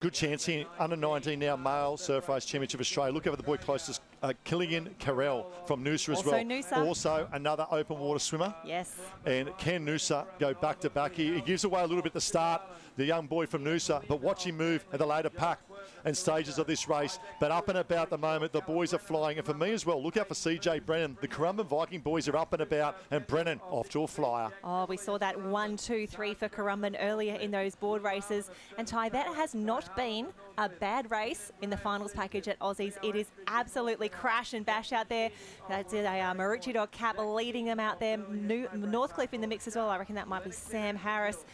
Good chance here, under 19 now, male surf race championship of Australia. Look over the boy closest, Killian Carell from Noosa as well. Noosa. Also another open water swimmer. Yes. And can Noosa go back to back here? He gives away a little bit at the start, the young boy from Noosa, but watch him move at the later pack and stages of this race. But up and about at the moment, the boys are flying. And for me as well, look out for CJ Brennan. The Currumbin Viking boys are up and about, and Brennan off to a flyer. Oh, we saw that 1, 2, 3 for Currumbin earlier in those board races. And Ty, that has not been a bad race in the finals package at Aussies. It is absolutely crash and bash out there. That's a Maroochydore cap leading them out there. Northcliffe in the mix as well. I reckon that might be Sam Harris.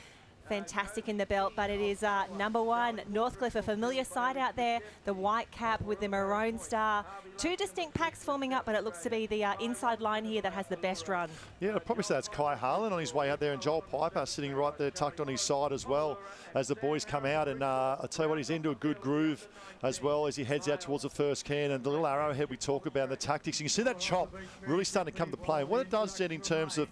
Fantastic in the belt, but it is number 1, Northcliffe, a familiar sight out there. The white cap with the maroon star. 2 distinct packs forming up, but it looks to be the inside line here that has the best run. Yeah, I'd probably say that's Kai Harlan on his way out there, and Joel Piper sitting right there tucked on his side as well as the boys come out. And I'll tell you what, he's into a good groove as well as he heads out towards the first can. And the little arrowhead we talk about, the tactics, you can see that chop really starting to come to play. And what it does, Jen, in terms of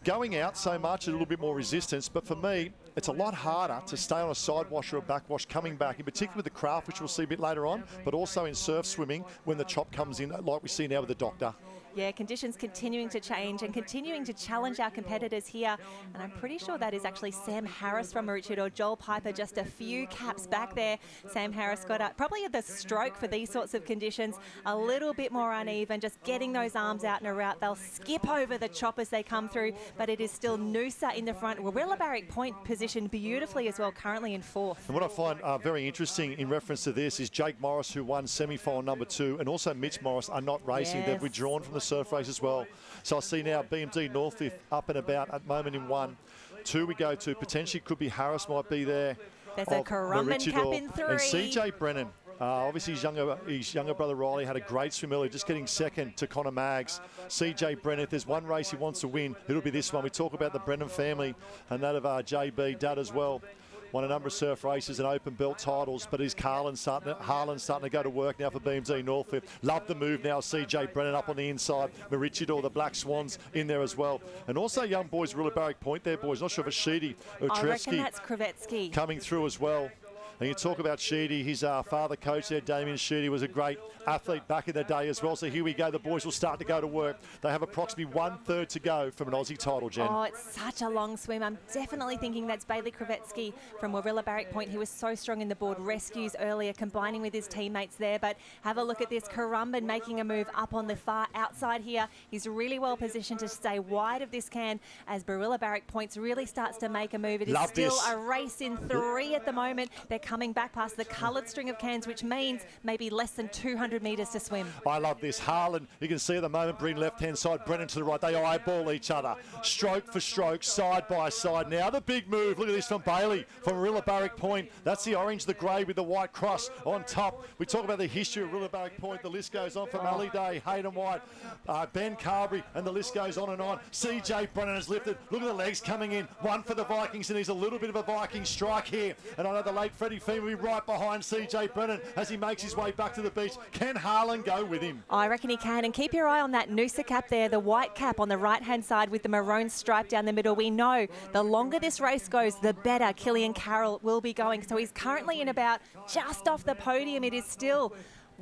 going out so much, a little bit more resistance, but for me, it's a lot harder to stay on a side wash or a back wash coming back, in particular with the craft, which we'll see a bit later on, but also in surf swimming when the chop comes in, like we see now with the Doctor. Yeah, conditions continuing to change and continuing to challenge our competitors here. And I'm pretty sure that is actually Sam Harris from Maroochydore. Joel Piper just a few caps back there. Sam Harris got probably the stroke for these sorts of conditions. A little bit more uneven, just getting those arms out and around. They'll skip over the chop as they come through, but it is still Noosa in the front. Warilla Barrick Point positioned beautifully as well, currently in 4th. And what I find very interesting in reference to this is Jake Morris, who won semi-final number 2, and also Mitch Morris are not racing. Yes. They've withdrawn from the surf race as well. So I see now BMD Northcliffe up and about at the moment in 1. 2 we go to, potentially could be Harris might be there. There's a Currumbin cap in 3. And CJ Brennan, obviously his younger brother Riley had a great swim earlier, just getting second to Connor Maggs. CJ Brennan, if there's one race he wants to win, it'll be this one. We talk about the Brennan family and that of JB, Dad as well. Won a number of surf races and open belt titles, but is Harlan starting to go to work now for BMD Northcliffe. Love the move now, CJ Brennan up on the inside. Maroochydore, the Black Swans in there as well. And also young boys, Warilla Barrick Point there, boys. Not sure if it's Sheedy or I reckon that's Kravetsky coming through as well. And you talk about Sheedy, his father coach there, Damien Sheedy, was a great athlete back in the day as well. So here we go, the boys will start to go to work. They have approximately 1/3 to go from an Aussie title, Jen. Oh, it's such a long swim. I'm definitely thinking that's Bailey Kravetsky from Warilla Barrick Point. He was so strong in the board rescues earlier, combining with his teammates there. But have a look at this, Currumbin making a move up on the far outside here. He's really well positioned to stay wide of this can as Warilla Barrick Points really starts to make a move. It is still a race in 3 at the moment. They're coming back past the coloured string of cans, which means maybe less than 200 metres to swim. I love this. Harlan, you can see at the moment, Bryn left-hand side, Brennan to the right. They eyeball each other, stroke for stroke, side by side. Now the big move. Look at this from Bailey, from Warilla Barrick Point. That's the orange, the grey with the white cross on top. We talk about the history of Warilla Barrick Point. The list goes on from Ali Day, Hayden White, Ben Carberry, and the list goes on and on. CJ Brennan has lifted. Look at the legs coming in. One for the Vikings, and he's a little bit of a Viking strike here. And I know the late Freddie Fee will be right behind CJ Brennan as he makes his way back to the beach. Can Harlan go with him? I reckon he can, and keep your eye on that Noosa cap there, the white cap on the right-hand side with the maroon stripe down the middle. We know the longer this race goes, the better Killian Carroll will be going. So he's currently in about just off the podium. It is still...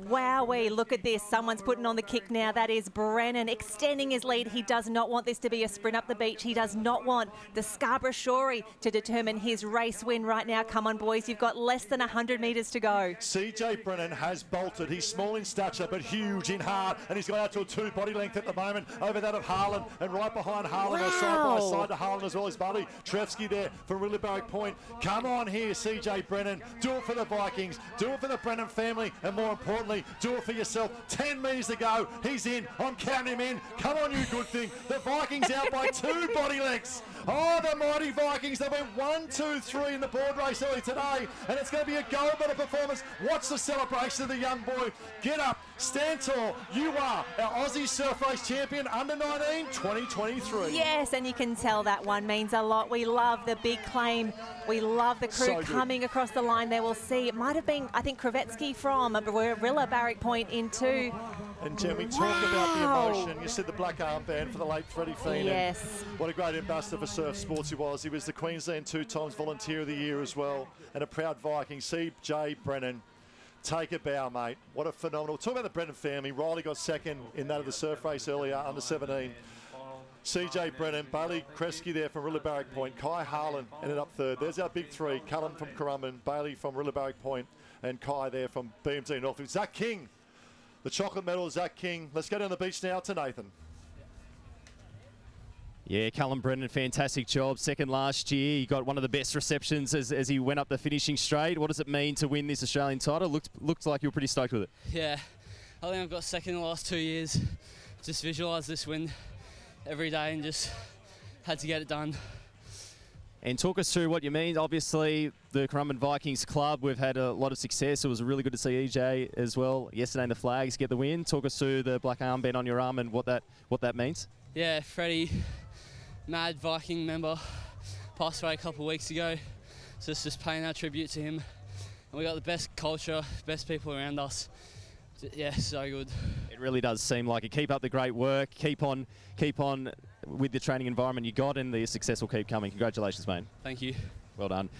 Wowee, look at this. Someone's putting on the kick now. That is Brennan extending his lead. He does not want this to be a sprint up the beach. He does not want the Scarborough Shorey to determine his race win right now. Come on, boys. You've got less than 100 metres to go. CJ Brennan has bolted. He's small in stature, but huge in heart. And he's got out to a 2 body length at the moment over that of Harlan. And right behind Harlan, or side by side to Harlan as well as Buddy Trevsky there from Warilla Barrick Point. Come on here, CJ Brennan. Do it for the Vikings. Do it for the Brennan family. And more importantly, do it for yourself. 10 metres to go. He's in. I'm counting him in. Come on, you good thing. The Vikings out by 2 body lengths. Oh, the mighty Vikings. They went 1, 2, 3 in the board race early today. And it's going to be a gold medal performance. Watch the celebration of the young boy. Get up. Stand tall. You are our Aussie Surf Race Champion under 19 2023. Yes, and you can tell that one means a lot. We love the big claim. We love the crew coming across the line there. We'll see. It might have been, I think, Kravetsky from Warilla Barrick Point in 2. And Jen, we talk about the emotion. You said the black armband for the late Freddie Feenan. Yes. What a great ambassador for surf sports he was. He was the Queensland 2 times Volunteer of the Year as well, and a proud Viking. C.J. Brennan, take a bow, mate. What a phenomenal. Talk about the Brennan family. Riley got second in that of the surf race earlier, under 17. C.J. Brennan, Bailey Kresge there from Rillabarrack Point. Kai Harlan ended up third. There's our big three. Cullen from Currumbin, Bailey from Rillabarrack Point, and Kai there from BMT Norfolk. Zach King, the chocolate medal, Zach King. Let's go down the beach now to Nathan. Yeah, Callum Brennan, fantastic job. Second last year. He got one of the best receptions as he went up the finishing straight. What does it mean to win this Australian title? Looks like you were pretty stoked with it. Yeah, I think I've got second in the last 2 years. Just visualised this win every day and just had to get it done. And talk us through what you mean. Obviously, the Currumbin Vikings club, we've had a lot of success. It was really good to see EJ as well yesterday in the Flags get the win. Talk us through the black armband on your arm and what that means. Yeah, Freddie, mad Viking member, passed away a couple of weeks ago. So it's just paying our tribute to him. And we got the best culture, best people around us. Yeah, so good. It really does seem like it. Keep up the great work. Keep on with the training environment you got, and the success will keep coming. Congratulations, mate. Thank you. Well done.